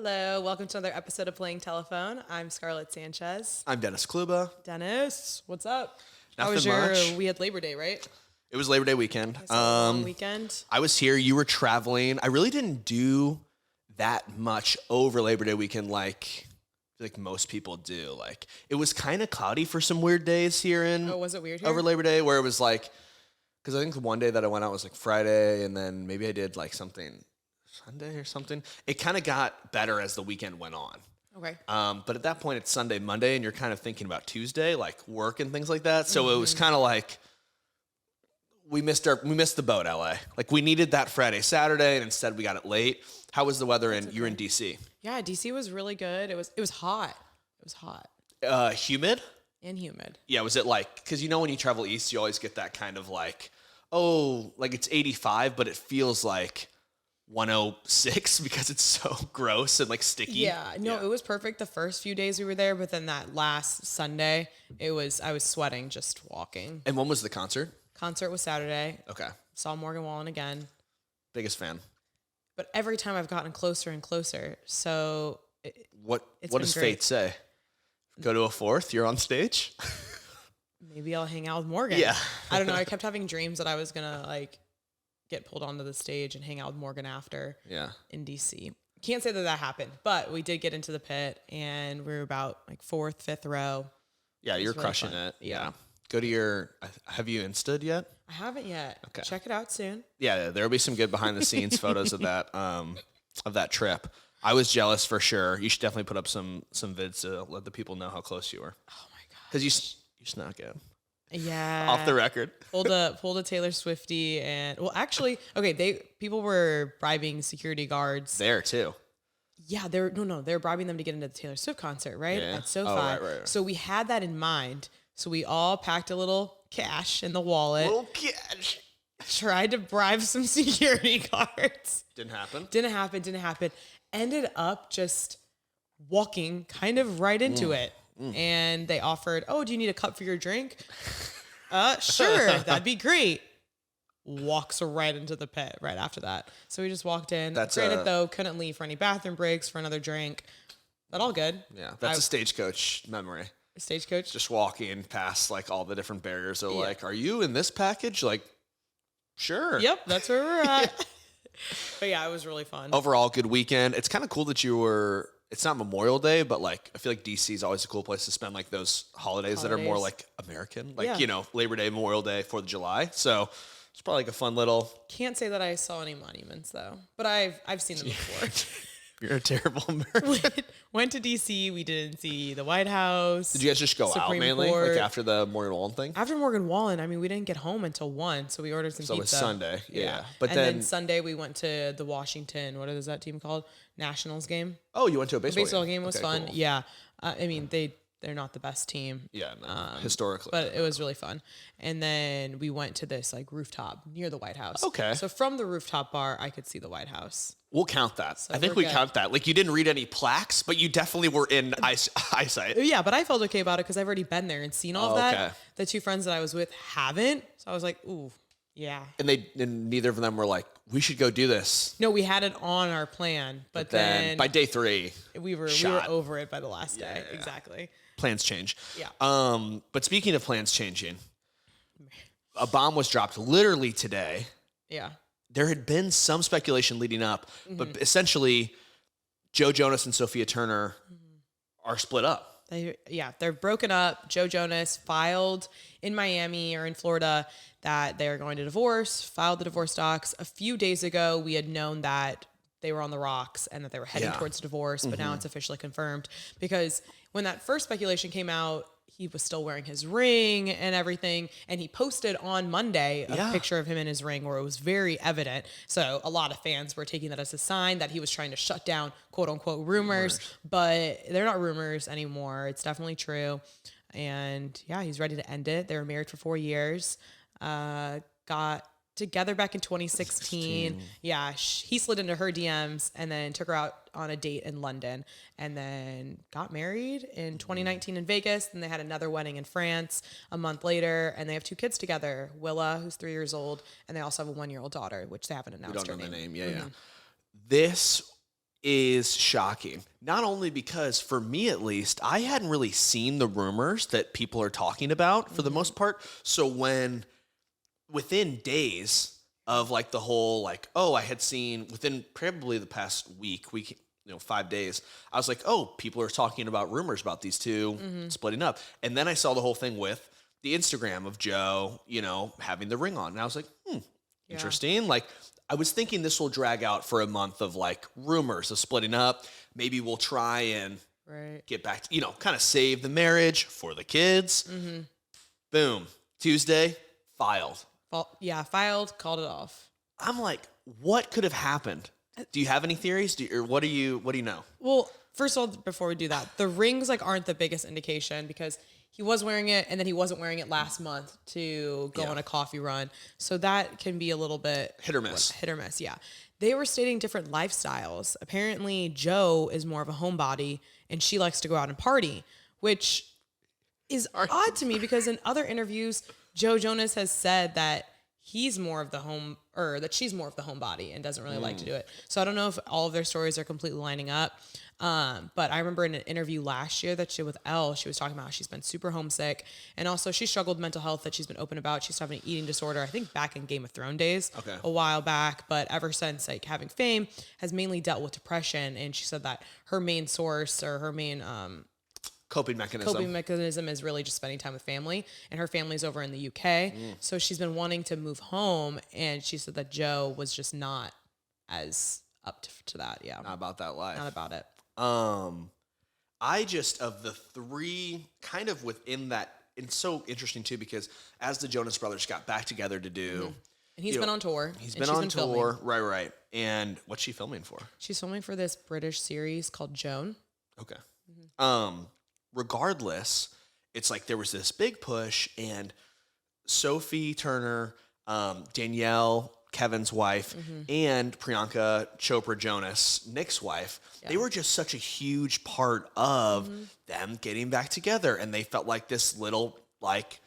Hello, welcome to another episode of Playing Telephone. I'm Scarlett Sanchez. I'm Dennis Kluba. Dennis, what's up? Nothing much. We had Labor Day, right? It was Labor Day weekend. Long weekend. I was here. You were traveling. I really didn't do that much over Labor Day weekend like most people do. Like, it was kind of cloudy for some weird days here Oh, was it weird here? over Labor Day, where it was like, because I think the one day that I went out was like Friday, and then maybe I did like something Sunday or something. It kind of got better as the weekend went on. Okay. But at that point, it's Sunday, Monday, and you're kind of thinking about Tuesday, like work and things like that. So it was kind of like we missed the boat, LA. Like, we needed that Friday, Saturday, and instead we got it late. How was the weather you're in DC? Yeah, DC was really good. It was hot. It was hot Humid? and humid. Yeah, was it like, because when you travel east, you always get that kind of like, oh, like it's 85, but it feels like 106 because it's so gross and like sticky. Yeah, no, it was perfect the first few days we were there, but then that last Sunday, I was sweating just walking. And when was the concert? Concert was Saturday. Okay. Saw Morgan Wallen again. Biggest fan. But every time I've gotten closer and closer. So What it's does been great. fate say? Go to a fourth, you're on stage? Maybe I'll hang out with Morgan. Yeah. I don't know. I kept having dreams that I was going to like get pulled onto the stage and hang out with Morgan after in DC. Can't say that happened, but we did get into the pit and we were about like fourth, fifth row. Yeah, you're really crushing fun. it. Yeah. Go to have you Insta'd yet? I haven't yet. Okay. Check it out soon. Yeah, there'll be some good behind the scenes photos of that trip. I was jealous for sure. You should definitely put up some vids to let the people know how close you were. Oh my God. Because you snuck in. Yeah. Off the record. pulled a Taylor Swiftie and actually, okay, people were bribing security guards. There too. Yeah, they were bribing them to get into the Taylor Swift concert, right? Yeah. At SoFi. Oh, right. So we had that in mind. So we all packed a little cash in the wallet. Little cash. Tried to bribe some security guards. Didn't happen. Didn't happen. Ended up just walking kind of right into it. And they offered, "Oh, do you need a cup for your drink?" Sure, that'd be great. Walks right into the pit right after that. So we just walked in. Granted, though, couldn't leave for any bathroom breaks for another drink. But all good. Yeah, that's a stagecoach memory. Stagecoach. Just walking past like all the different barriers. So like, are you in this package? Like, sure. Yep, that's where we're at. But yeah, it was really fun. Overall, good weekend. It's kind of cool that you were. It's not Memorial Day, but like I feel like DC is always a cool place to spend like those holidays that are more like American, like Labor Day, Memorial Day, 4th of July. So it's probably like a fun little. Can't say that I saw any monuments though, but I've seen them before. You're a terrible American. Went to DC. We didn't see the White House. Did you guys just go out mainly, Court. like after the Morgan Wallen thing? After Morgan Wallen, I mean, we didn't get home until 1, so we ordered some pizza. So it was Sunday, yeah. But then Sunday we went to the Washington. What is that team called? Nationals game. Oh, you went to a baseball game. Baseball game was fun. Cool. Yeah, I mean they're not the best team. Yeah, no, historically. But it was really fun. And then we went to this like rooftop near the White House. Okay. So from the rooftop bar, I could see the White House. We'll count that. So I think we count that. Like, you didn't read any plaques, but you definitely were in eyesight. Yeah, but I felt okay about it because I've already been there and seen all of that. Okay. The two friends that I was with haven't. So I was like, ooh, yeah. And neither of them were like, we should go do this. No, we had it on our plan, but then by day 3, we were over it by the last day. Yeah. Exactly. Plans change. Yeah. But speaking of plans changing, a bomb was dropped literally today. Yeah. There had been some speculation leading up, but essentially, Jonas and Sophie Turner are split up. They're broken up. Jonas filed in Miami or in Florida that they are going to divorce, filed the divorce docs. A few days ago, we had known that they were on the rocks and that they were heading towards divorce, but now it's officially confirmed because when that first speculation came out, he was still wearing his ring and everything. And he posted on Monday a picture of him in his ring where it was very evident. So a lot of fans were taking that as a sign that he was trying to shut down quote unquote rumors, but they're not rumors anymore. It's definitely true. And yeah, he's ready to end it. They were married for 4 years, got together back in 2016. Yeah, he slid into her DMs and then took her out on a date in London and then got married in 2019 in Vegas. Then they had another wedding in France a month later and they have 2 kids together, Willa, who's 3 years old, and they also have a 1-year-old daughter, which they haven't announced We don't know her the name. name. Yeah. This is shocking. Not only because, for me at least, I hadn't really seen the rumors that people are talking about for the most part. So when within days of like the whole like, oh, I had seen within probably the past week, 5 days, I was like, oh, people are talking about rumors about these two splitting up. And then I saw the whole thing with the Instagram of Joe, having the ring on. And I was like, interesting. Like, I was thinking this will drag out for a month of like rumors of splitting up. Maybe we'll try and get back to, kind of save the marriage for the kids. Boom. Tuesday, filed. Filed, called it off. I'm like, what could have happened? Do you have any theories? Or what do you know? Well, first of all, before we do that, the rings like aren't the biggest indication because he was wearing it and then he wasn't wearing it last month to go on a coffee run. So that can be a little bit hit or miss. Yeah. They were stating different lifestyles. Apparently, Joe is more of a homebody and she likes to go out and party, which is odd to me because in other interviews, Joe Jonas has said that he's more of the home, or that she's more of the homebody and doesn't really like to do it. So I don't know if all of their stories are completely lining up. But I remember in an interview last year that she did with Elle, she was talking about how she's been super homesick. And also she struggled with mental health that she's been open about. She's having an eating disorder, I think back in Game of Thrones days, a while back. But ever since like having fame has mainly dealt with depression. And she said that her main source or her main, coping mechanism is really just spending time with family, and her family's over in the UK. So she's been wanting to move home, and she said that Joe was just not as up to that. Yeah. Not about that life. Not about it. I just, of the three kind of within that, it's so interesting too, because as the Jonas Brothers got back together to do, and he's been on tour. He's been on tour. Filming. Right. And what's she filming for? She's filming for this British series called Joan. Okay. Regardless, it's like there was this big push, and Sophie Turner, Danielle, Kevin's wife, and Priyanka Chopra Jonas, Nick's wife, they were just such a huge part of them getting back together. And they felt like this little like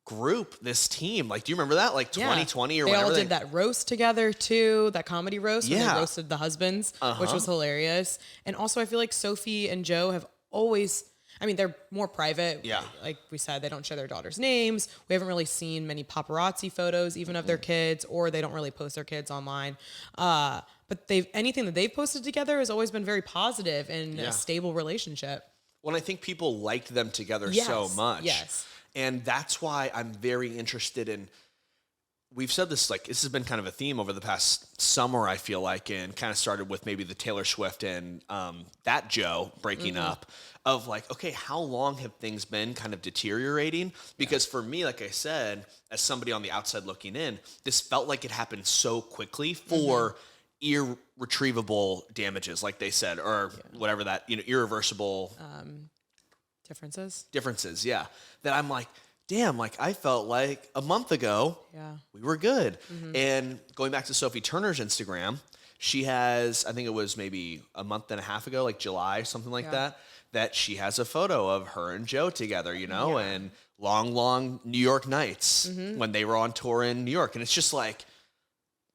group, this team. Like, do you remember that? Like 2020 or whatever. They all did that roast together too, that comedy roast when they roasted the husbands, which was hilarious. And also I feel like Sophie and Joe have always, I mean, they're more private. Yeah. Like we said, they don't share their daughters' names. We haven't really seen many paparazzi photos even of their kids, or they don't really post their kids online. But anything that they've posted together has always been very positive and a stable relationship. Well, I think people liked them together so much. Yes. And that's why I'm very interested in, we've said this, like, this has been kind of a theme over the past summer, I feel like, and kind of started with maybe the Taylor Swift and that Joe breaking up, of like, okay, how long have things been kind of deteriorating? Because for me, like I said, as somebody on the outside looking in, this felt like it happened so quickly for irretrievable damages, like they said, or whatever that, irreversible differences. Yeah. That I'm like, damn, like I felt like a month ago, we were good. And going back to Sophie Turner's Instagram, she has, I think it was maybe a month and a half ago, like July, something like that she has a photo of her and Joe together, and long New York nights when they were on tour in New York. And it's just like,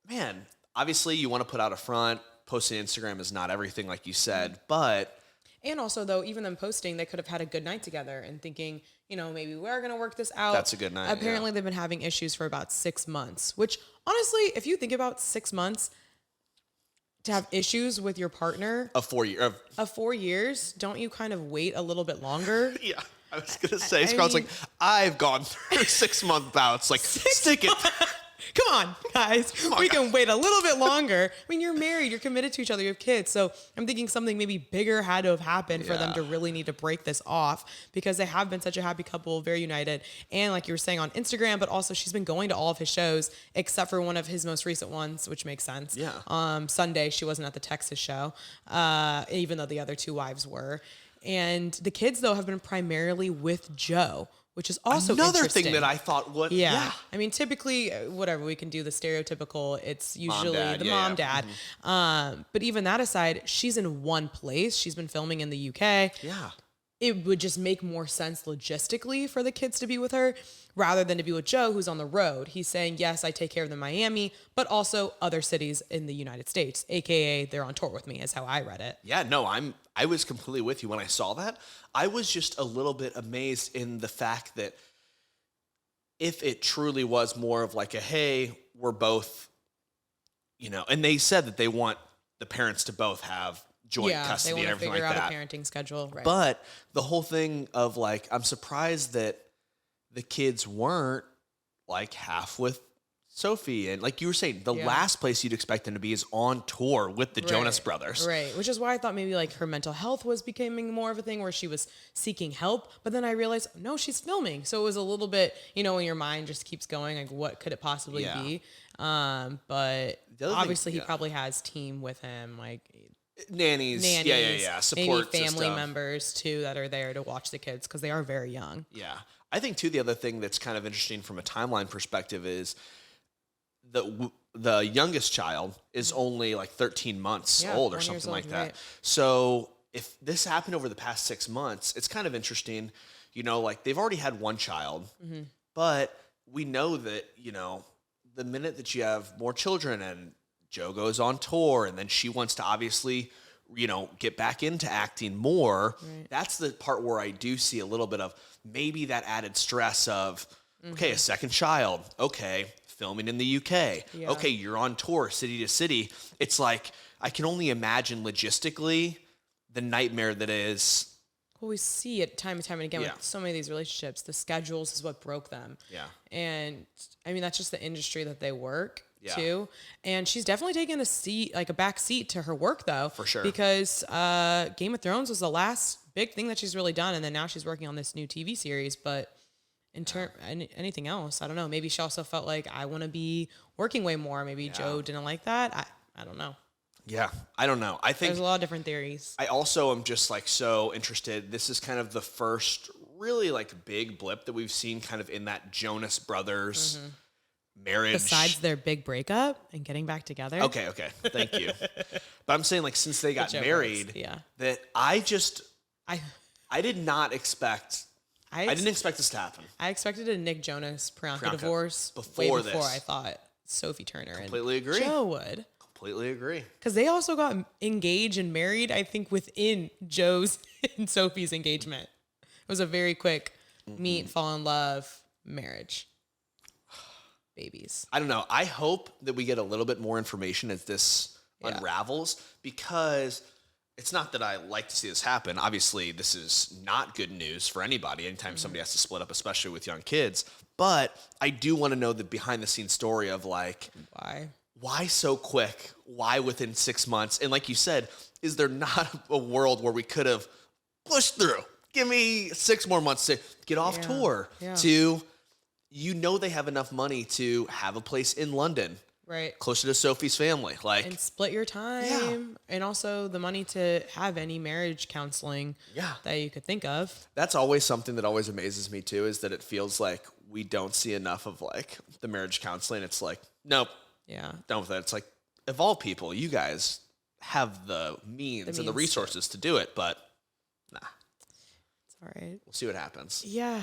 man, obviously you want to put out a front. Posting Instagram is not everything, like you said, but... And also, though, even them posting, they could have had a good night together and thinking, maybe we're going to work this out. That's a good night. Apparently, they've been having issues for about 6 months, which honestly, if you think about 6 months to have issues with your partner, of 4 years, don't you kind of wait a little bit longer? Yeah. I was going to say, Scarlett's like, I've gone through 6 month bouts. Like, stick it. Come on, guys. We can wait a little bit longer. I mean, you're married. You're committed to each other. You have kids. So I'm thinking something maybe bigger had to have happened for them to really need to break this off, because they have been such a happy couple, very united. And like you were saying on Instagram, but also she's been going to all of his shows except for one of his most recent ones, which makes sense. Yeah. Sunday, she wasn't at the Texas show, even though the other two wives were. And the kids, though, have been primarily with Joe, which is also another thing that I thought would. Yeah. I mean, typically, whatever, we can do the stereotypical, it's usually the mom, dad. But even that aside, she's in one place. She's been filming in the UK. Yeah. it would just make more sense logistically for the kids to be with her rather than to be with Joe, who's on the road. He's saying, yes, I take care of them in Miami, but also other cities in the United States, AKA they're on tour with me, is how I read it. Yeah, no, I was completely with you when I saw that. I was just a little bit amazed in the fact that if it truly was more of like a, hey, we're both, and they said that they want the parents to both have joint custody and everything like that. They want to figure out a parenting schedule. Right. But the whole thing of like, I'm surprised that the kids weren't like half with Sophie. And like you were saying, the last place you'd expect them to be is on tour with the Jonas Brothers. Right. Which is why I thought maybe like her mental health was becoming more of a thing where she was seeking help. But then I realized, no, she's filming. So it was a little bit, when your mind just keeps going, like what could it possibly be? But obviously he probably has team with him, like nannies. Yeah. Support maybe family system. Members too that are there to watch the kids because they are very young. Yeah. I think too, the other thing that's kind of interesting from a timeline perspective is the youngest child is only like 13 months old or something like that. Right. So if this happened over the past 6 months, it's kind of interesting, like they've already had one child, but we know that, the minute that you have more children and Joe goes on tour and then she wants to obviously, get back into acting more, that's the part where I do see a little bit of maybe that added stress of, okay, a second child, okay, filming in the UK. Yeah. Okay, you're on tour city to city. It's like, I can only imagine logistically the nightmare that is. Well, we see it time and time and again with so many of these relationships. The schedules is what broke them. Yeah. And I mean, that's just the industry that they work too. And she's definitely taken a seat, like a back seat to her work though. For sure. Because Game of Thrones was the last big thing that she's really done. And then now she's working on this new TV series, but in anything else, I don't know. Maybe she also felt like I want to be working way more. Maybe Joe didn't like that. I don't know. Yeah, I don't know. I think there's a lot of different theories. I also am just like so interested. This is kind of the first really like big blip that we've seen kind of in that Jonas Brothers marriage. Besides their big breakup and getting back together. Okay. Thank you. But I'm saying like since they got married, that I did not expect. I didn't expect this to happen. I expected a Nick Jonas Priyanka divorce before I thought Sophie Turner completely agree. Joe would. Completely agree. Because they also got engaged and married, I think, within Joe's and Sophie's engagement. It was a very quick meet, fall in love, marriage. Babies. I don't know. I hope that we get a little bit more information as this unravels, because it's not that I like to see this happen. Obviously, this is not good news for anybody anytime somebody has to split up, especially with young kids. But I do want to know the behind-the-scenes story of like... Why so quick? Why within 6 months? And like you said, is there not a world where we could have pushed through? Give me 6 more months to get off tour. To, they have enough money to have a place in London. Right. Closer to Sophie's family. And split your time. Yeah. And also the money to have any marriage counseling that you could think of. That's always something that always amazes me too, is that it feels like we don't see enough of like the marriage counseling. It's like, nope. Yeah. Done with that. It's like, of all people, you guys have the means and the resources to do it, but nah. It's all right. We'll see what happens. Yeah.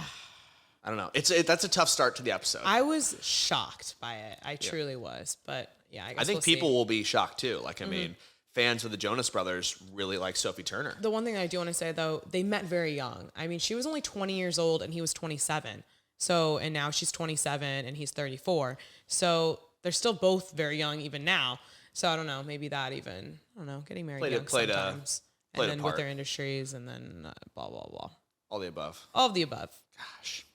I don't know. That's a tough start to the episode. I was shocked by it. I truly was. But yeah, I guess I think people will be shocked too. Like, I mean, fans of the Jonas Brothers really like Sophie Turner. The one thing I do want to say though, they met very young. I mean, she was only 20 years old and he was 27. So, and now she's 27 and he's 34. So they're still both very young even now. So I don't know, maybe that even, getting married young sometimes. And then with their industries and then blah, blah, blah. All the above. All of the above. Gosh,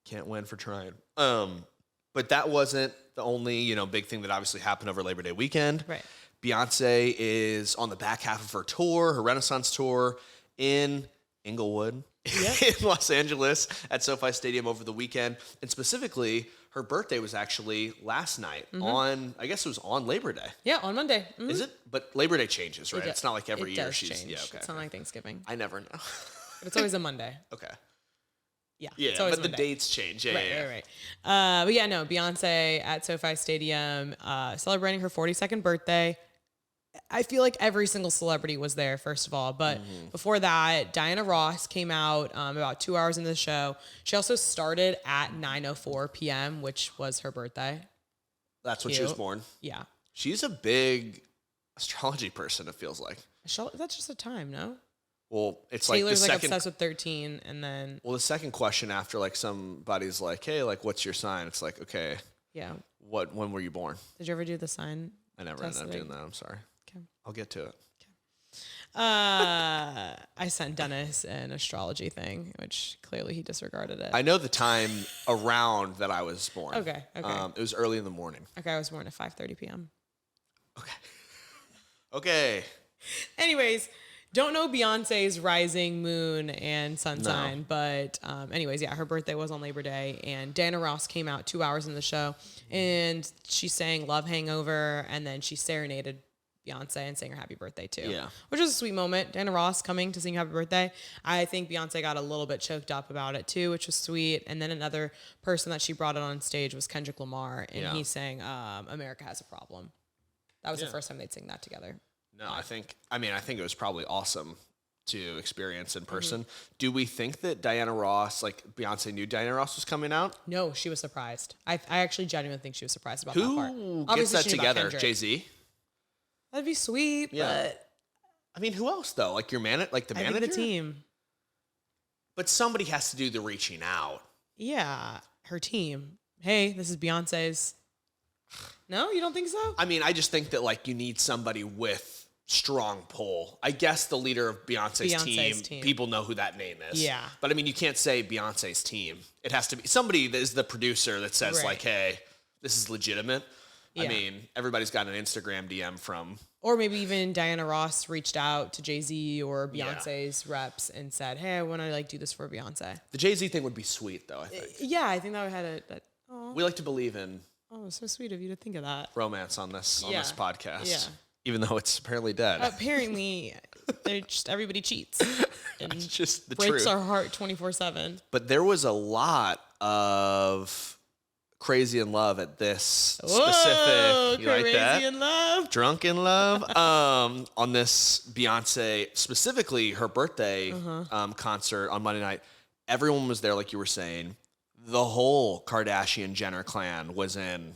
can't win for trying. But that wasn't the only, big thing that obviously happened over Labor Day weekend. Right. Beyonce is on the back half of her tour, her Renaissance tour in Inglewood. In Los Angeles at SoFi Stadium over the weekend. And specifically, her birthday was actually last night on, I guess it was on Labor Day. Yeah, on Monday. Is it? But Labor Day changes, right? It's not like every year she's... change. Yeah, okay. It's not like Thanksgiving. I never know. But it's always a Monday. Okay. Yeah, it's always Monday. The dates change. Right. But Beyonce at SoFi Stadium celebrating her 42nd birthday. I feel like every single celebrity was there, first of all. But before that, Diana Ross came out about 2 hours into the show. She also started at 9:04 p.m., which was her birthday. That's when she was born. Yeah. She's a big astrology person, it feels like. That's just a time, no? Well, it's Taylor's like the like second... obsessed with 13, and then... Well, the second question after, like, somebody's like, hey, like, what's your sign? It's like, okay, yeah. When were you born? Did you ever do the sign? I never ended up doing that. I'm sorry. Okay. I'll get to it. I sent Dennis an astrology thing, which clearly he disregarded it. I know the time around that I was born. Okay. It was early in the morning. Okay, I was born at 5:30 p.m. Okay. Anyways, don't know Beyonce's rising moon and sun No. sign, but anyways, yeah, her birthday was on Labor Day, and Diana Ross came out 2 hours in the show, and she sang Love Hangover, and then she serenaded Beyonce and sang her happy birthday too. Yeah. Which was a sweet moment. Diana Ross coming to sing happy birthday. I think Beyonce got a little bit choked up about it too, which was sweet. And then another person that she brought on stage was Kendrick Lamar, and he sang America Has a Problem. That was the first time they'd sing that together. No, I think it was probably awesome to experience in person. Do we think that Diana Ross, like Beyonce knew Diana Ross was coming out? No, she was surprised. I actually genuinely think she was surprised about that part. Who gets Obviously, that she knew about together? Kendrick. Jay-Z? That'd be sweet, but I mean, who else though? Like the I manager? think the team. But somebody has to do the reaching out. Yeah, her team. Hey, this is Beyonce's. No, you don't think so? I mean, I just think that like you need somebody with strong pull. I guess the leader of Beyonce's team, people know who that name is. Yeah. But I mean, you can't say Beyonce's team. It has to be somebody that is the producer that says like, hey, this is legitimate. Yeah. I mean, everybody's got an Instagram DM from... Or maybe even Diana Ross reached out to Jay-Z or Beyonce's reps and said, hey, I want to like do this for Beyonce. The Jay-Z thing would be sweet though, I think. Yeah, I think that would have we like to believe in... Oh, so sweet of you to think of that. Romance on this podcast. Yeah. Even though it's apparently dead. Apparently, everybody cheats. And it's just the breaks truth. Our heart 24/7. But there was a lot of crazy in love at this specific. You like that? Crazy in love. Drunk in love. On this Beyonce, specifically her birthday concert on Monday night, everyone was there, like you were saying. The whole Kardashian Jenner clan was in.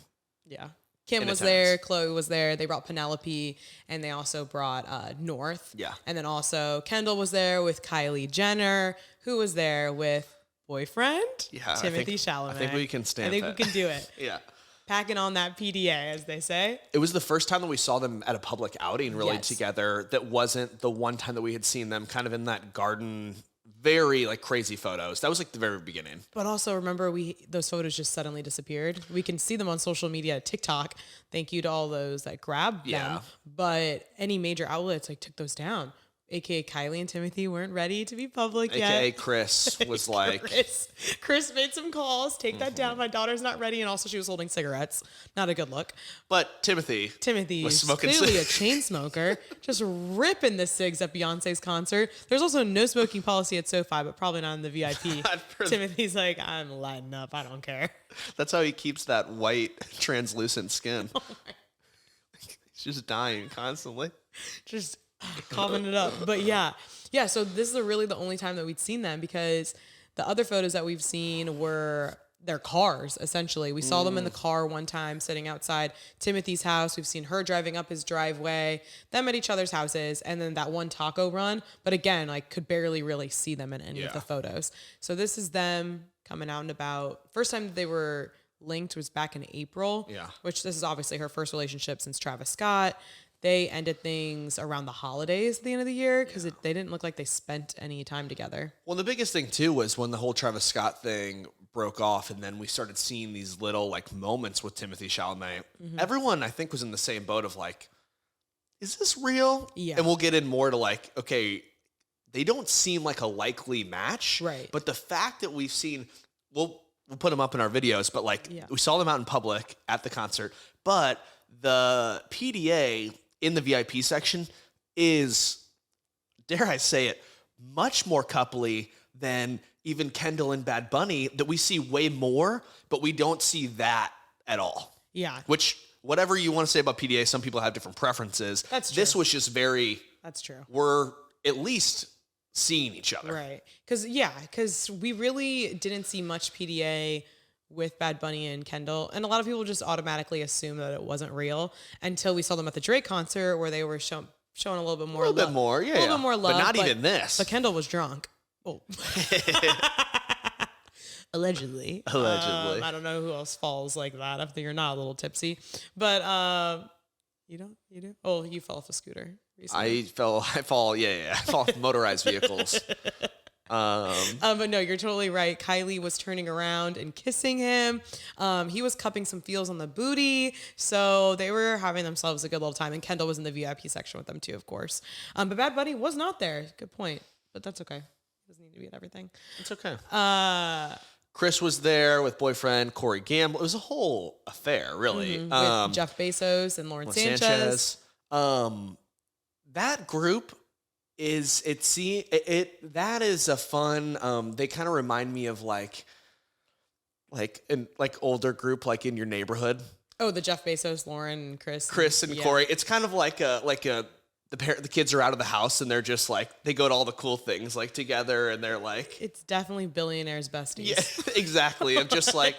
Yeah. Kim was there, Khloe was there. They brought Penelope, and they also brought North. Yeah. And then also Kendall was there with Kylie Jenner, who was there with boyfriend Timothée Chalamet. I think we can stand it. I think we can do it. Yeah. Packing on that PDA, as they say. It was the first time that we saw them at a public outing really together. That wasn't the one time that we had seen them kind of in that garden, very like crazy photos. That was like the very beginning. But also remember, those photos just suddenly disappeared. We can see them on social media, TikTok. Thank you to all those that grabbed them. But any major outlets like took those down. AKA Kylie and Timothée weren't ready to be public yet. AKA Chris was like... Chris made some calls. Take that down. My daughter's not ready. And also she was holding cigarettes. Not a good look. But Timothée was clearly a chain smoker. Just ripping the cigs at Beyonce's concert. There's also no smoking policy at SoFi, but probably not in the VIP. Timothy's like, I'm lighting up. I don't care. That's how he keeps that white, translucent skin. He's just dying constantly. Just... coughing it up. But yeah, so this is really the only time that we'd seen them, because the other photos that we've seen were their cars, essentially. We saw them in the car one time sitting outside Timothy's house. We've seen her driving up his driveway, them at each other's houses, and then that one taco run. But again, I could barely really see them in any of the photos. So this is them coming out and about. First time that they were linked was back in April, which this is obviously her first relationship since Travis Scott. They ended things around the holidays at the end of the year because they didn't look like they spent any time together. Well, the biggest thing, too, was when the whole Travis Scott thing broke off and then we started seeing these little like moments with Timothée Chalamet. Everyone, I think, was in the same boat of like, is this real? Yeah. And we'll get in more to like, okay, they don't seem like a likely match. Right. But the fact that we've seen, we'll put them up in our videos, but like we saw them out in public at the concert, but the PDA in the VIP section is, dare I say it, much more coupley than even Kendall and Bad Bunny, that we see way more, but we don't see that at all. Yeah. Which whatever you want to say about PDA, some people have different preferences. That's true. This was just very. That's true. We're at least seeing each other. Right. Because we really didn't see much PDA with Bad Bunny and Kendall. And a lot of people just automatically assume that it wasn't real until we saw them at the Drake concert where they were showing a little bit more love. A little bit more, yeah. A little bit more love. But not even this. But Kendall was drunk. Oh. Allegedly. Allegedly. I don't know who else falls like that if you're not a little tipsy. But you don't? You do? Oh, you fell off a scooter recently. I fall off motorized vehicles. But no, you're totally right. Kylie was turning around and kissing him. He was cupping some feels on the booty. So they were having themselves a good little time. And Kendall was in the VIP section with them too, of course. But Bad Bunny was not there. Good point. But that's okay. He doesn't need to be at everything. It's okay. Chris was there with boyfriend Corey Gamble. It was a whole affair, really. With Jeff Bezos and Lauren Sanchez. That group is that is a fun. They kind of remind me of like older group like in your neighborhood. Oh, the Jeff Bezos, Lauren, and Chris and Corey. It's kind of like the kids are out of the house and they're just like they go to all the cool things like together and they're like it's definitely billionaires besties. Yeah, exactly. And just like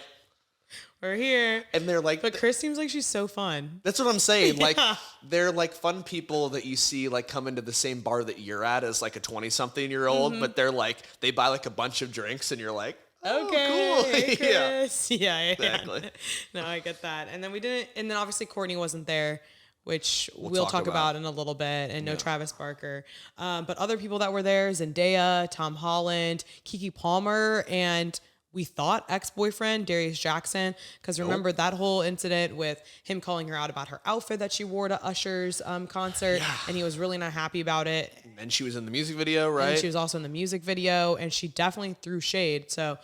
we're here. And they're like but Chris seems like she's so fun. That's what I'm saying. Like they're like fun people that you see like come into the same bar that you're at as like a 20-something-year-old, but they're like they buy like a bunch of drinks and you're like, oh, okay, cool. Hey, Chris. Yeah, exactly. No, I get that. And then obviously Courtney wasn't there, which we'll talk about in a little bit, and no Travis Barker. But other people that were there, Zendaya, Tom Holland, Keke Palmer, and we thought ex-boyfriend Darius Jackson, because remember that whole incident with him calling her out about her outfit that she wore to Usher's concert, and he was really not happy about it. And she was in the music video, right? And she was also in the music video, and she definitely threw shade. So,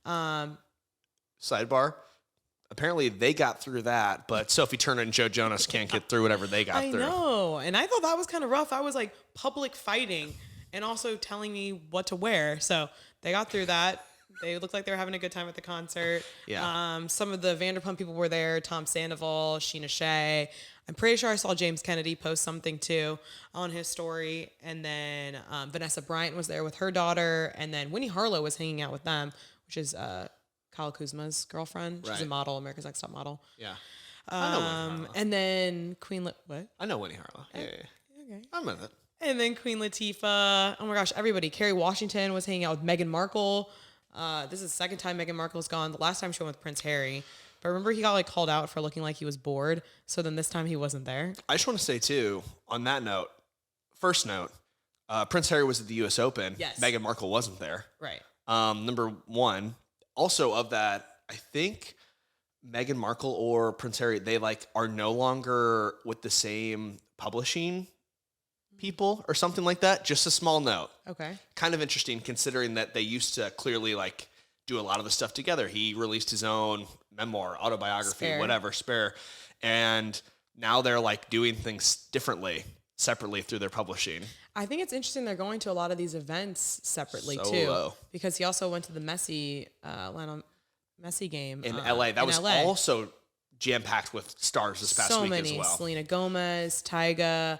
sidebar. Apparently they got through that, but Sophie Turner and Joe Jonas can't get through whatever they got through. I know, and I thought that was kind of rough. I was like public fighting and also telling me what to wear. So they got through that. They looked like they were having a good time at the concert. Yeah. Some of the Vanderpump people were there. Tom Sandoval, Sheena Shea. I'm pretty sure I saw James Kennedy post something too on his story. And then Vanessa Bryant was there with her daughter. And then Winnie Harlow was hanging out with them, which is Kyle Kuzma's girlfriend. She's a model, America's Next Top Model. Yeah. I know Winnie Harlow. And then what? I know Winnie Harlow. Yeah. Okay. I'm with it. And then Queen Latifah. Oh my gosh, everybody. Kerry Washington was hanging out with Meghan Markle. This is the second time Meghan Markle's gone. The last time she went with Prince Harry. But remember he got like called out for looking like he was bored. So then this time he wasn't there. I just want to say too, on that note, first note, Prince Harry was at the US Open. Yes. Meghan Markle wasn't there. Right. Number one. Also of that, I think Meghan Markle or Prince Harry, they like are no longer with the same publishing people or something like that. Just a small note. Okay. Kind of interesting considering that they used to clearly like do a lot of the stuff together. He released his own memoir, autobiography, Spare. And now they're like doing things differently, separately through their publishing. I think it's interesting they're going to a lot of these events separately Solo. too. Because he also went to the Messi game in LA. That was LA. Also jam-packed with stars this past week as well. Selena Gomez, Tyga,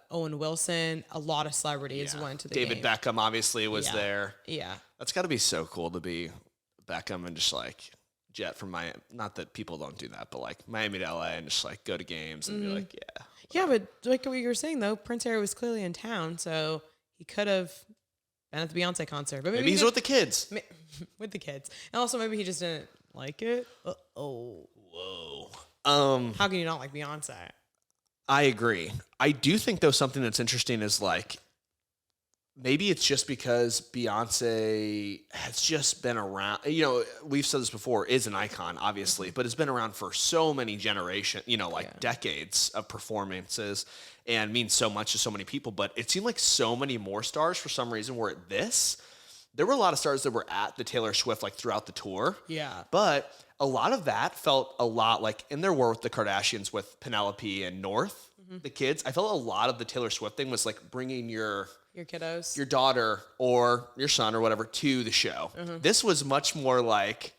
Owen Wilson, a lot of celebrities went to the David game. Beckham obviously was there. Yeah. That's got to be so cool to be Beckham and just like jet from Miami. Not that people don't do that, but like Miami to LA and just like go to games and be like, yeah. Yeah, but like what you were saying though, Prince Harry was clearly in town, so he could have been at the Beyonce concert. But maybe he's with the kids. With the kids. And also maybe he just didn't like it. Whoa. How can you not like Beyonce? I agree. I do think though something that's interesting is like maybe it's just because Beyonce has just been around. You know, we've said this before, is an icon, obviously, but has been around for so many generations, decades of performances and means so much to so many people. But it seemed like so many more stars for some reason were at this. There were a lot of stars that were at the Taylor Swift like throughout the tour. Yeah. But a lot of that felt a lot like in their war with the Kardashians with Penelope and North, the kids. I felt a lot of the Taylor Swift thing was like bringing your kiddos, your daughter or your son or whatever to the show. This was much more like,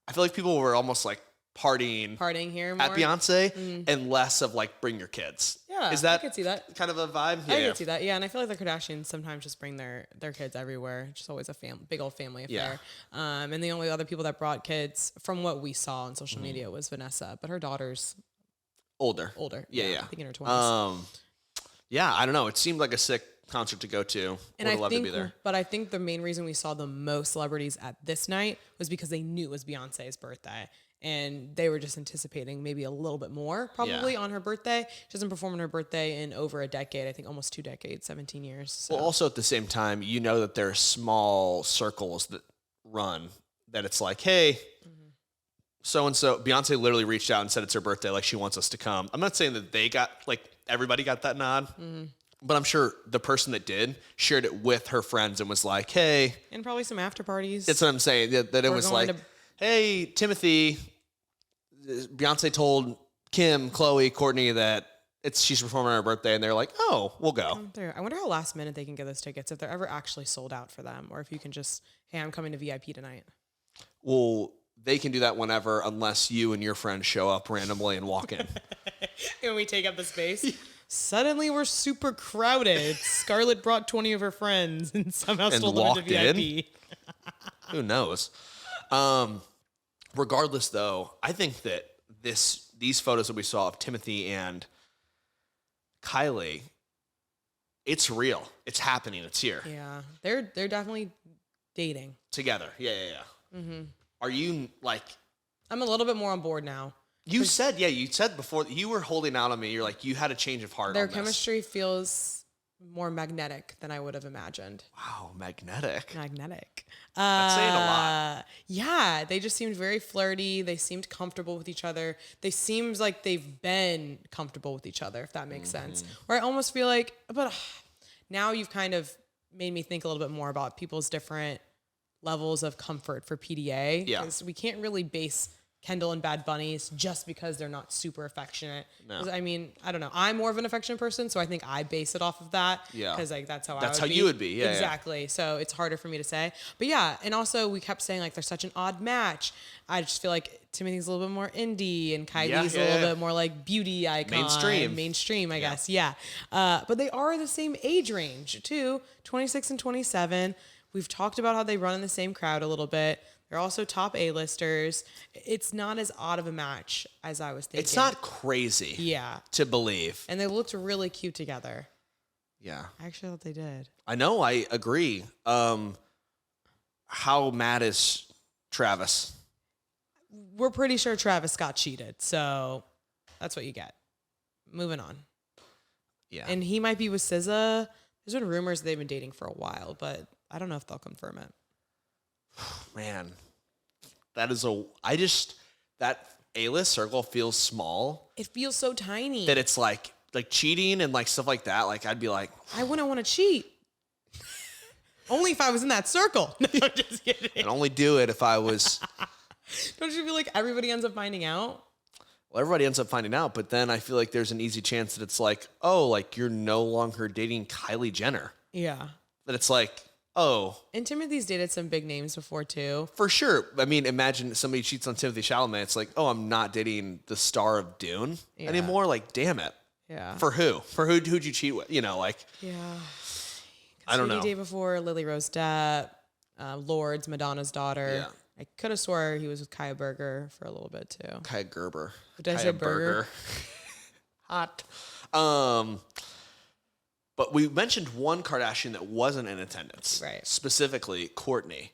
I feel like people were almost like partying here more. at Beyonce and less of like bring your kids. Yeah, is that I could see that. kind of a vibe? I could see that. Yeah, and I feel like the Kardashians sometimes just bring their kids everywhere. It's just always a big old family affair. Yeah. And the only other people that brought kids from what we saw on social media was Vanessa, but her daughter's older. Yeah. I think in her 20s. Yeah, I don't know. It seemed like a sick concert to go to. And Would love to be there. But I think the main reason we saw the most celebrities at this night was because they knew it was Beyonce's birthday. And they were just anticipating maybe a little bit more probably on her birthday. She doesn't perform on her birthday in over a decade. I think almost 2 decades, 17 years. So. Well, also at the same time, you know that there are small circles that run that it's like, hey, so-and-so, Beyonce literally reached out and said it's her birthday, like she wants us to come. I'm not saying that they got, like everybody got that nod, but I'm sure the person that did shared it with her friends and was like, hey. And probably some after parties. That's what I'm saying, that it was like, hey, Timothée, Beyonce told Kim, Chloe, Courtney that she's performing on her birthday, and they're like, oh, we'll go. I wonder how last minute they can get those tickets, if they're ever actually sold out for them, or if you can just, hey, I'm coming to VIP tonight. Well, they can do that whenever, unless you and your friends show up randomly and walk in. And we take up the space. Suddenly we're super crowded. Scarlett brought 20 of her friends and somehow still loaded to VIP. Who knows? Regardless, though, I think that these photos that we saw of Timothée and Kylie, it's real. It's happening. It's here. Yeah, they're definitely dating together. Yeah. Mm-hmm. Are you like? I'm a little bit more on board now. You said before that you were holding out on me. You're like, you had a change of heart. Their chemistry feels more magnetic than I would have imagined. Wow, magnetic. That's saying a lot. Yeah, they just seemed very flirty. They seemed comfortable with each other. They seemed like they've been comfortable with each other, if that makes sense. Where I almost feel like, but now you've kind of made me think a little bit more about people's different levels of comfort for PDA. Yeah. Because we can't really base Kendall and Bad Bunnies just because they're not super affectionate. No. I mean, I don't know. I'm more of an affectionate person, so I think I base it off of that. Yeah. Because like that's how you would be. Yeah. Exactly. Yeah. So it's harder for me to say. But yeah, and also we kept saying like they're such an odd match. I just feel like Timothy's a little bit more indie and Kylie's a little bit more like beauty icon. Mainstream, I guess. Yeah. But they are the same age range too, 26 and 27. We've talked about how they run in the same crowd a little bit. They're also top A-listers. It's not as odd of a match as I was thinking. It's not crazy to believe. And they looked really cute together. Yeah. I actually thought they did. I know. I agree. How mad is Travis? We're pretty sure Travis got cheated. So that's what you get. Moving on. Yeah. And he might be with SZA. There's been rumors they've been dating for a while, but I don't know if they'll confirm it. Man, that A-list circle feels small. It feels so tiny. That it's like cheating and like stuff like that. Like I'd be like, I wouldn't want to cheat. Only if I was in that circle. No, I'm just kidding. I'd only do it if I was. Don't you feel like everybody ends up finding out? Well, everybody ends up finding out, but then I feel like there's an easy chance that it's like, oh, like you're no longer dating Kylie Jenner. Yeah. That it's like, oh. And Timothy's dated some big names before, too. For sure. I mean, imagine somebody cheats on Timothée Chalamet. It's like, oh, I'm not dating the star of Dune anymore. Like, damn it. Yeah. For who? Who'd you cheat with? You know, like. Yeah. I don't know. Day before, Lily Rose Depp, Lords, Madonna's daughter. Yeah. I could have swore he was with Kaya Berger for a little bit, too. Kaya Gerber. Did I say Berger? Hot. But we mentioned one Kardashian that wasn't in attendance. Right. Specifically, Kourtney,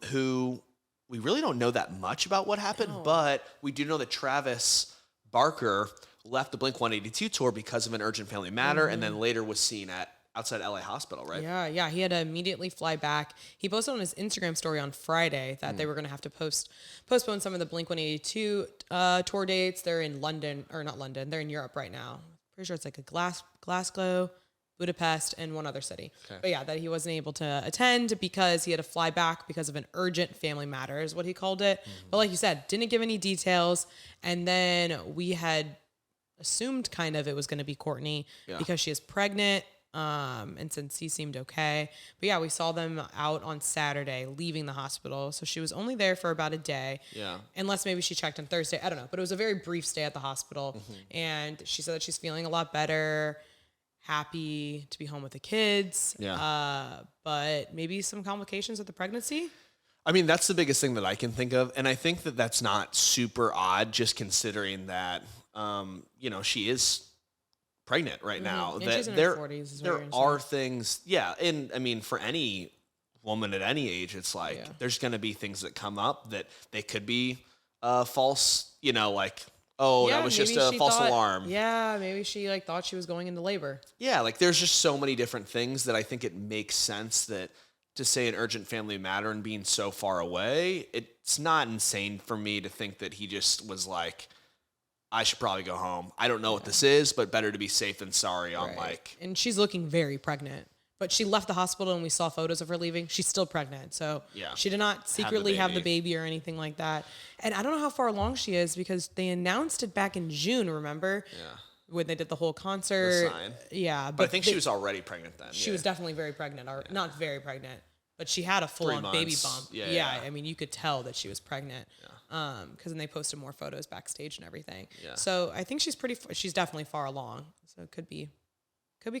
who we really don't know that much about what happened, but we do know that Travis Barker left the Blink-182 tour because of an urgent family matter, and then later was seen outside LA Hospital, right? Yeah. He had to immediately fly back. He posted on his Instagram story on Friday that they were going to have to postpone some of the Blink-182 tour dates. They're in London, or not London, they're in Europe right now. Pretty sure it's like a Glasgow, Budapest, and one other city. Okay. But yeah, that he wasn't able to attend because he had to fly back because of an urgent family matter is what he called it. But like you said, didn't give any details. And then we had assumed kind of it was going to be Kourtney because she is pregnant. And since he seemed okay, but yeah, we saw them out on Saturday leaving the hospital. So she was only there for about a day. Yeah. Unless maybe she checked on Thursday. I don't know. But it was a very brief stay at the hospital. And she said that she's feeling a lot better, happy to be home with the kids. Yeah. But maybe some complications with the pregnancy. I mean, that's the biggest thing that I can think of. And I think that that's not super odd, just considering that, she is pregnant right now. And that she's in there, her 40s. Is what there you're are saying. things, yeah. And I mean, for any woman at any age, it's like there's going to be things that come up that they could be false, that was just a false alarm. Yeah, maybe she thought she was going into labor. Yeah, there's just so many different things that I think it makes sense that to say an urgent family matter and being so far away, it's not insane for me to think that he just was like, I should probably go home. I don't know what this is, but better to be safe than sorry on And she's looking very pregnant. But she left the hospital and we saw photos of her leaving. She's still pregnant. So she did not secretly have the baby or anything like that. And I don't know how far along she is because they announced it back in June, remember? Yeah. When they did the whole concert. The sign. Yeah. But I think she was already pregnant then. She was definitely very pregnant. Or not very pregnant. But she had a full-on baby bump. Yeah. I mean, you could tell that she was pregnant. Yeah. Because then they posted more photos backstage and everything. Yeah. So I think she's definitely far along. So it could be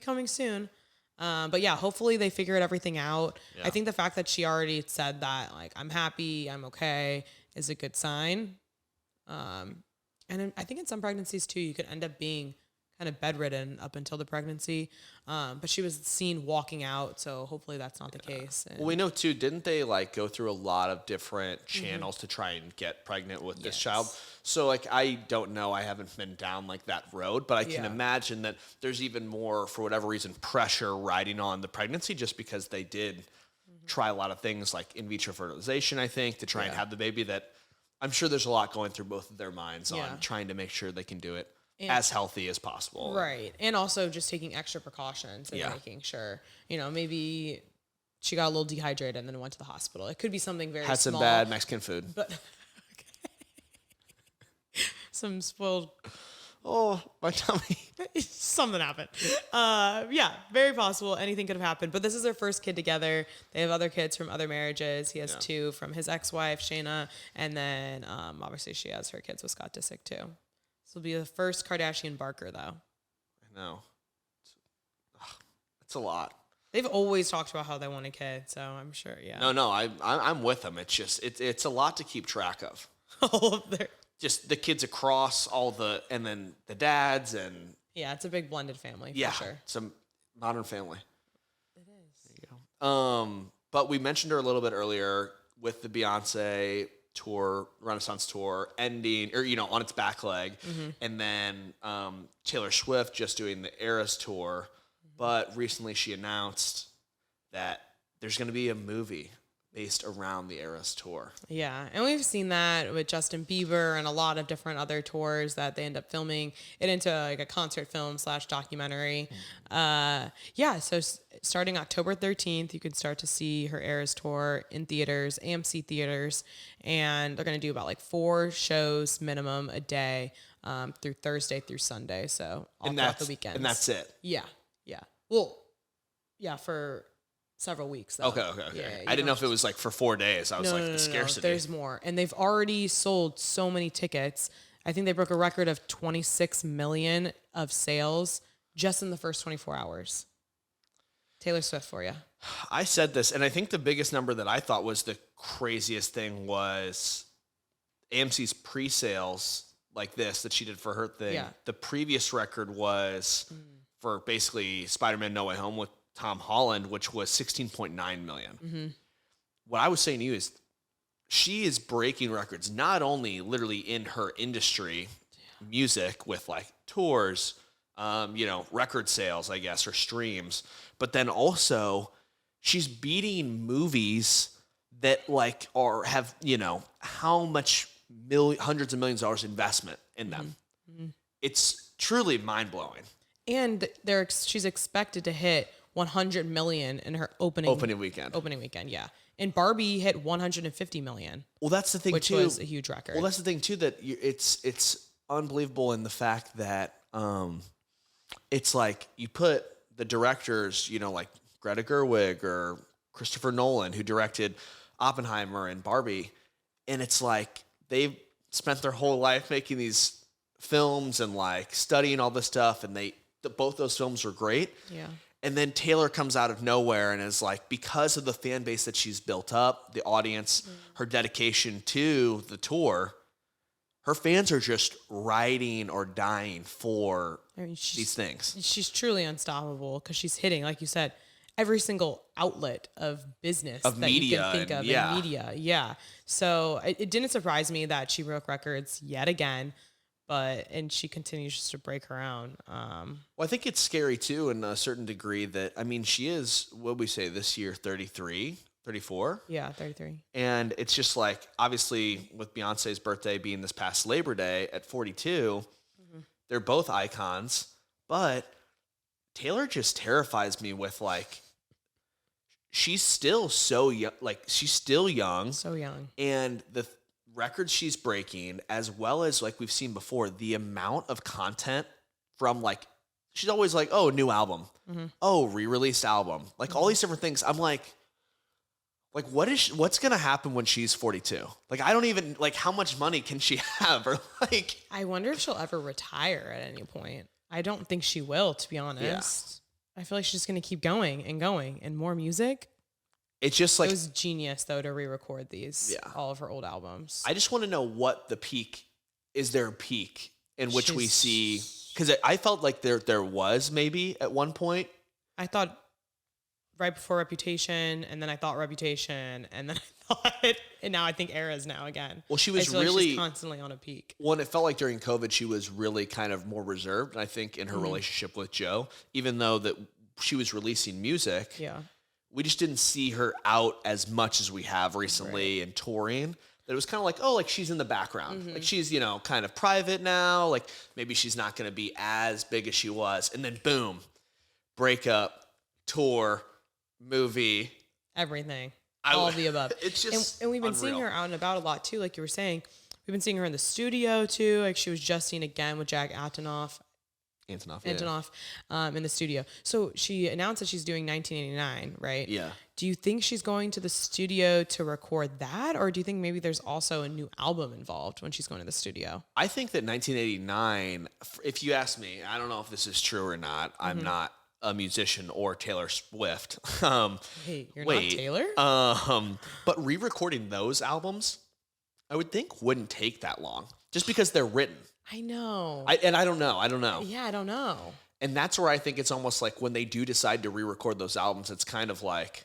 coming soon. But yeah, hopefully they figured everything out. Yeah. I think the fact that she already said that, I'm happy, I'm okay, is a good sign. And I think in some pregnancies too, you could end up being kind of bedridden up until the pregnancy. But she was seen walking out, so hopefully that's not the case. And well, we know too, didn't they go through a lot of different channels to try and get pregnant with this child? So I don't know, I haven't been down that road, but I can imagine that there's even more, for whatever reason, pressure riding on the pregnancy just because they did try a lot of things like in vitro fertilization, I think, to try and have the baby. That I'm sure there's a lot going through both of their minds on trying to make sure they can do it as healthy as possible. Right. And also just taking extra precautions and making sure, maybe she got a little dehydrated and then went to the hospital. It could be something very Had small. some bad Mexican food. But some spoiled. Oh, my tummy. Something happened. Very possible. Anything could have happened. But this is their first kid together. They have other kids from other marriages. He has 2 from his ex-wife, Shayna. And then obviously she has her kids with Scott Disick too. This will be the first Kardashian Barker, though. I know. It's a lot. They've always talked about how they want a kid, so I'm sure, No, I'm with them. It's just, it's a lot to keep track of. All of their... Just the kids across and then the dads and... Yeah, it's a big blended family, for sure. It's a modern family. It is. There you go. But we mentioned her a little bit earlier with the Beyoncé tour, Renaissance tour, ending, or, on its back leg. And then Taylor Swift just doing the Eras tour. But recently she announced that there's going to be a movie based around the Eras tour. Yeah, and we've seen that with Justin Bieber and a lot of different other tours that they end up filming it into a concert film / documentary. So starting October 13th, you can start to see her Eras tour in theaters, AMC theaters, and they're going to do about 4 shows minimum a day through Thursday through Sunday, so all throughout the weekends. And that's it? Yeah. Well, for several weeks, though. Okay. Yeah, I didn't know if it was for 4 days. I was the scarcity. No, there's more. And they've already sold so many tickets. I think they broke a record of 26 million of sales just in the first 24 hours. Taylor Swift for you. I said this, and I think the biggest number that I thought was the craziest thing was AMC's pre-sales that she did for her thing. Yeah. The previous record was for basically Spider-Man No Way Home with Tom Holland, which was 16.9 million. What I was saying to you is she is breaking records, not only literally in her industry, music with tours, record sales, I guess, or streams, but then also she's beating movies that have, how much hundreds of millions of dollars investment in them. It's truly mind blowing. And she's expected to hit 100 million in her opening weekend, yeah. And Barbie hit 150 million. Well, that's the thing which too. Which was a huge record. Well, that's the thing too, that it's unbelievable in the fact that it's you put the directors, like Greta Gerwig or Christopher Nolan, who directed Oppenheimer and Barbie. And it's like they've spent their whole life making these films and like studying all this stuff. And both those films were great. Yeah. And then Taylor comes out of nowhere and is like, because of the fan base that she's built up, the audience, her dedication to the tour, her fans are just riding or dying for these things. She's truly unstoppable because she's hitting, like you said, every single outlet of business of that media, you can think of in media. Yeah. So it didn't surprise me that she broke records yet again, and she continues just to break her own. Well, I think it's scary too, in a certain degree that, she is, what we say this year, 33, 34? Yeah, 33. And it's just like, obviously with Beyonce's birthday being this past Labor Day at 42, they're both icons, but Taylor just terrifies me with like, she's still so young, she's still young. So young. And the records she's breaking, as well as like we've seen before, the amount of content from like, she's always like, oh, new album. Oh, re-released album. Like all these different things. I'm like what's going to happen when she's 42? Like, I don't even, like, how much money can she have? Or like, I wonder if she'll ever retire at any point. I don't think she will, to be honest. Yeah. I feel like she's just going to keep going and more music. It's just like, it was genius though to re-record all of her old albums. I just want to know what the peak is. There a peak in which we see, because I felt like there was maybe at one point. I thought right before Reputation, and then I thought Reputation, and then I thought, and now I think Eras now again. Well, she was I feel really like she's constantly on a peak. Well, it felt like during COVID, she was really kind of more reserved. And I think in her relationship with Joe, even though that she was releasing music, we just didn't see her out as much as we have recently and touring. That it was kind of like, oh, like she's in the background. Like she's, kind of private now. Like maybe she's not going to be as big as she was. And then boom, breakup, tour, movie, everything, all of the above. It's just and we've been seeing her out and about a lot too. Like you were saying, we've been seeing her in the studio too. Like she was just seen again with Jack Antonoff in the studio. So she announced that she's doing 1989, right? Yeah. Do you think she's going to the studio to record that, or do you think maybe there's also a new album involved when she's going to the studio? I think that 1989, if you ask me, I don't know if this is true or not. I'm not a musician or Taylor Swift. Hey, you're not Taylor? But re-recording those albums, I would think wouldn't take that long, just because they're written. I know. I don't know. Yeah, I don't know. And that's where I think it's almost like when they do decide to re-record those albums, it's kind of like,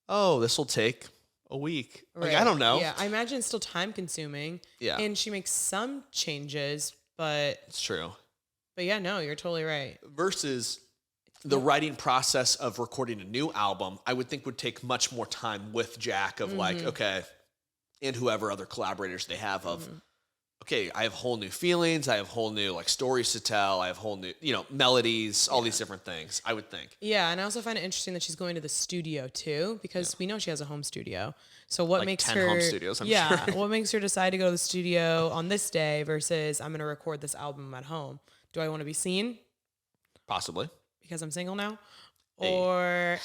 oh, this will take a week. Right. Like, I don't know. Yeah, I imagine it's still time consuming. Yeah. And she makes some changes, but... It's true. But yeah, no, you're totally right. Versus the writing process of recording a new album, I would think would take much more time with Jack of like, okay, and whoever other collaborators they have of, okay, I have whole new feelings. I have whole new like stories to tell. I have whole new, melodies, all these different things, I would think. Yeah. And I also find it interesting that she's going to the studio too, because we know she has a home studio. So what like makes 10 her, home studios, I'm sure. What makes her decide to go to the studio on this day versus I'm going to record this album at home? Do I want to be seen? Possibly. Because I'm single now? Or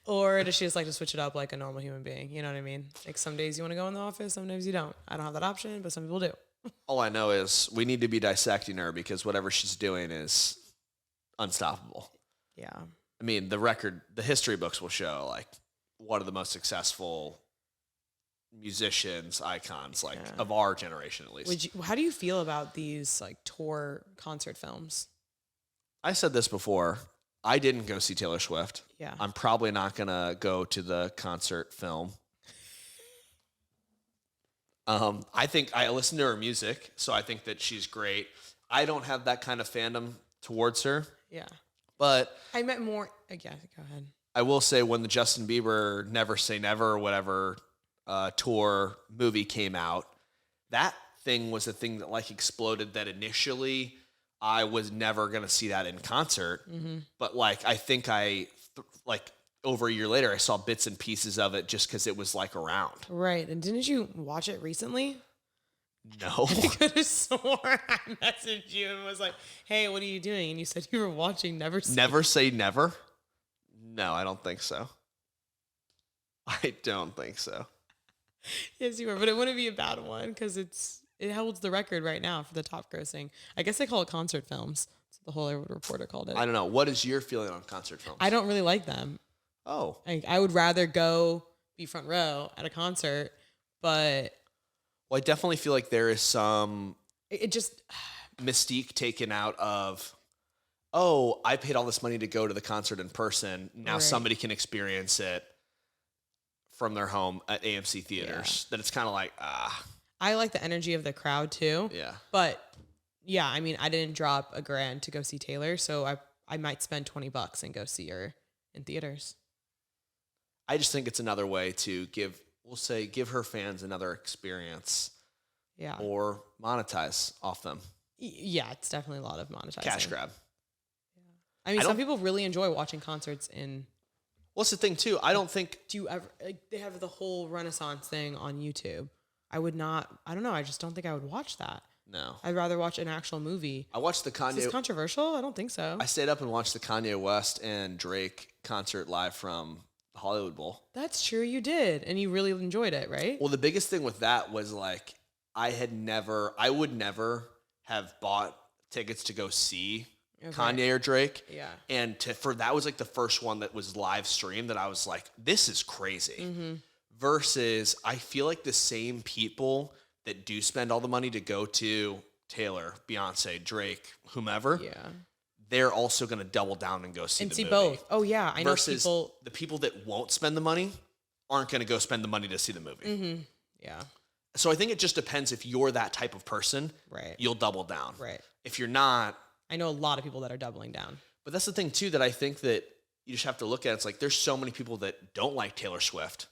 or does she just like to switch it up like a normal human being? You know what I mean? Like some days you want to go in the office, some days you don't. I don't have that option, but some people do. All I know is we need to be dissecting her because whatever she's doing is unstoppable. Yeah. I mean, the history books will show like one of the most successful musicians, icons, like of our generation at least. How do you feel about these like tour concert films? I said this before. I didn't go see Taylor Swift. Yeah. I'm probably not going to go to the concert film. I think I listen to her music, so I think that she's great. I don't have that kind of fandom towards her. Yeah. But I meant more. Yeah, go ahead. I will say when the Justin Bieber Never Say Never or whatever tour movie came out, that thing was a thing that like exploded that initially I was never going to see that in concert. But like, I think like over a year later, I saw bits and pieces of it just because it was like around. Right. And didn't you watch it recently? No. I could have sworn I messaged you and was like, hey, what are you doing? And you said you were watching Never Say Never Say Never? No, I don't think so. I don't think so. Yes, you were, but it wouldn't be a bad one because it holds the record right now for the top grossing. I guess they call it concert films. That's what the Hollywood Reporter called it. I don't know. What is your feeling on concert films? I don't really like them. Oh. I would rather go be front row at a concert, but Well, I definitely feel like there is some it just mystique taken out of, oh, I paid all this money to go to the concert in person. Now Right. somebody can experience it from their home at AMC theaters. That it's kind of like, I like the energy of the crowd too. yeah. But yeah, I mean, I didn't drop $1,000 to go see Taylor, so I might spend $20 and go see her in theaters. I just think it's another way to give her fans another experience Yeah. or monetize off them. Yeah, it's definitely a lot of monetizing. Cash grab. I mean, I some don't- people really enjoy watching concerts in. What's the thing too? I don't think Do you ever like they have the whole Renaissance thing on YouTube? I would not. I don't know. I just don't think I would watch that. no. I'd rather watch an actual movie. I watched the Is this Kanye. controversial? I don't think so. I stayed up and watched the Kanye West and Drake concert live from the Hollywood Bowl. That's true. You did, and you really enjoyed it, right? Well, the biggest thing with that was like I would never have bought tickets to go see Okay. Kanye or Drake. Yeah. And that was like the first one that was live streamed that I was like, this is crazy. Mm-hmm. Versus I feel like the same people that do spend all the money to go to Taylor, Beyonce, Drake, whomever, Yeah. they're also going to double down and go see And the see movie. both. Oh yeah, I know Versus people. the people that won't spend the money aren't going to go spend the money to see the movie. Mm-hmm. Yeah. So I think it just depends. If you're that type of person, Right. you'll double down. Right. If you're not, I know a lot of people that are doubling down. but that's the thing too that I think that you just have to look at. It's like there's so many people that don't like Taylor Swift,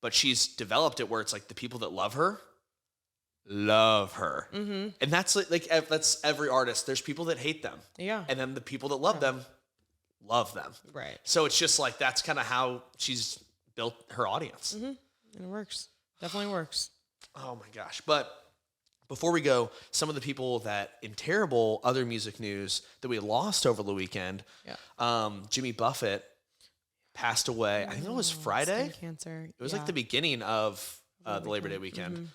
but she's developed it where it's like the people that love her. Mm-hmm. And that's that's every artist. There's people that hate them. Yeah. And then the people that love them, love them. Right. So it's just like, that's kind of how she's built her audience. Mm-hmm. And it works. Definitely works. Oh my gosh. But before we go, some of the people that in terrible other music news that we lost over the weekend, Jimmy Buffett passed away. I think it was Friday. Skin cancer. It was like the beginning of the Labor Day weekend.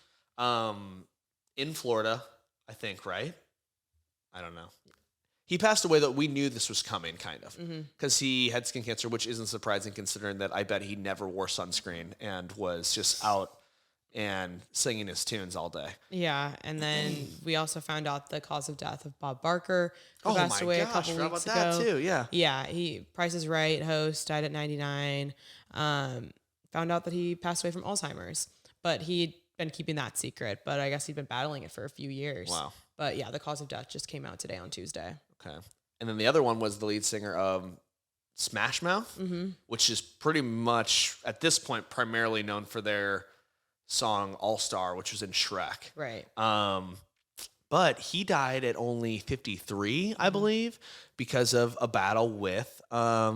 In Florida, I think, right? I don't know. He passed away, though. We knew this was coming, kind of, because he had skin cancer, which isn't surprising considering that I bet he never wore sunscreen and was just out and singing his tunes all day. Yeah, and then we also found out the cause of death of Bob Barker, who passed away a couple forgot weeks about ago. that too. Yeah. Yeah, Price is Right host, died at 99. Found out that he passed away from Alzheimer's, but he'd been keeping that secret. But I guess he'd been battling it for a few years. Wow. But yeah, the cause of death just came out today on Tuesday. Okay. And then the other one was the lead singer of Smash Mouth, which is pretty much at this point primarily known for their song All Star, which was in Shrek. Right. But he died at only 53, I believe, because of a battle with, I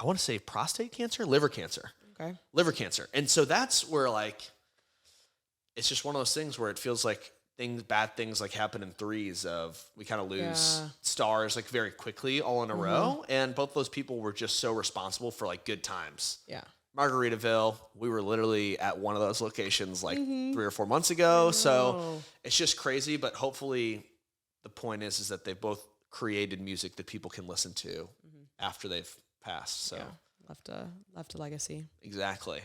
want to say prostate cancer, liver cancer. Okay. Liver cancer. And so that's where, like, it's just one of those things where it feels like bad things like happen in threes of we kind of lose stars like very quickly all in a row. And both those people were just so responsible for like good times. Yeah. Margaritaville, we were literally at one of those locations like 3 or 4 months ago. So it's just crazy. But hopefully the point is that they both created music that people can listen to after they've passed. So left a legacy. exactly.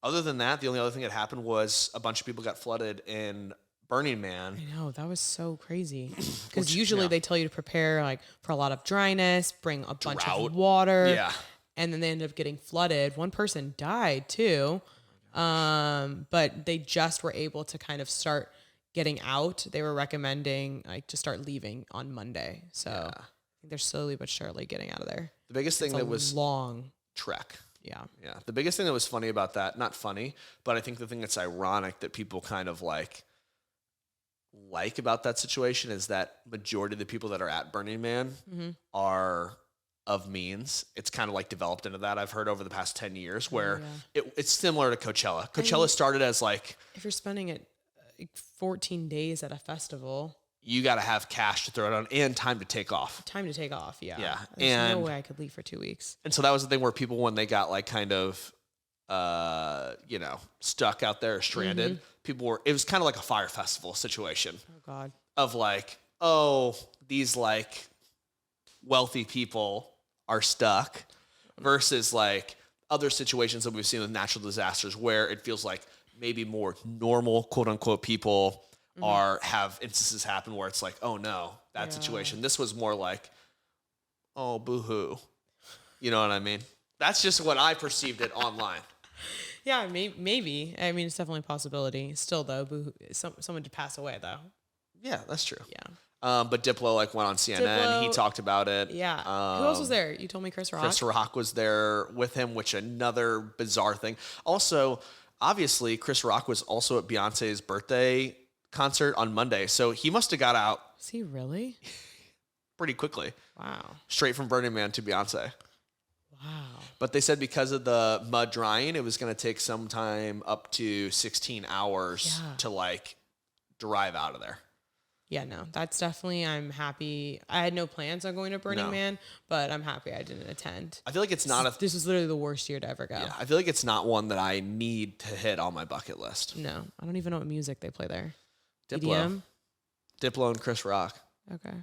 Other than that, the only other thing that happened was a bunch of people got flooded in Burning Man. I know, that was so crazy. Because usually they tell you to prepare like for a lot of dryness, bring a bunch of water. Yeah. And then they ended up getting flooded. One person died too. But they just were able to kind of start getting out. They were recommending like to start leaving on Monday. So I think they're slowly but surely getting out of there. The biggest thing that was long trek. Yeah. Yeah. The biggest thing that was funny about that, not funny, but I think the thing that's ironic that people kind of like about that situation is that majority of the people that are at Burning Man are of means. It's kind of like developed into that. I've heard over the past 10 years where it's similar to Coachella. Coachella started as like, if you're spending it, like 14 days at a festival. You got to have cash to throw it on and time to take off. Time to take off, yeah. Yeah. There's no way I could leave for 2 weeks. And so that was the thing where people, when they got like kind of, stuck out there or stranded, it was kind of like a fire festival situation. Oh, God. Of like, oh, these like wealthy people are stuck versus like other situations that we've seen with natural disasters where it feels like maybe more normal, quote unquote, people have instances happen where it's like, oh no, that situation. This was more like, oh, boo-hoo. You know what I mean? That's just what I perceived it online. Yeah, maybe. I mean, it's definitely a possibility. Still, though, someone did pass away, though. Yeah, that's true. Yeah. But Diplo like went on CNN. He talked about it. Yeah. Who else was there? You told me Chris Rock. Chris Rock was there with him, which another bizarre thing. Also, obviously, Chris Rock was also at Beyonce's birthday concert on Monday, so he must have got out. Was he really? Pretty quickly. Wow. Straight from Burning Man to Beyonce. Wow. But they said because of the mud drying, it was going to take some time up to 16 hours to like drive out of there. Yeah, no, that's definitely, I'm happy. I had no plans on going to Burning Man, but I'm happy I didn't attend. I feel like it's not this was literally the worst year to ever go. Yeah, I feel like it's not one that I need to hit on my bucket list. No, I don't even know what music they play there. Diplo. EDM? Diplo and Chris Rock. Okay.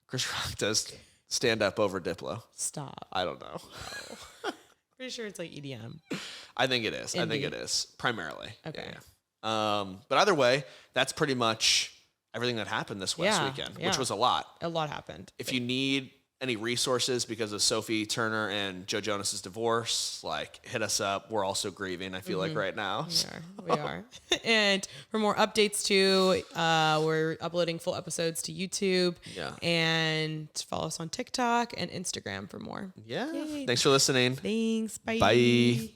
Chris Rock does stand up over Diplo. Stop. I don't know. No. Pretty sure it's like EDM. I think it is. I think it is primarily. Okay. Yeah. But either way, that's pretty much everything that happened this weekend, which was a lot. A lot happened. If you need any resources because of Sophie Turner and Joe Jonas's divorce, like hit us up. We're also grieving, I feel like right now. We are. And for more updates too, we're uploading full episodes to YouTube. Yeah. And follow us on TikTok and Instagram for more. Yeah. Yay. Thanks for listening. Thanks. Bye. Bye.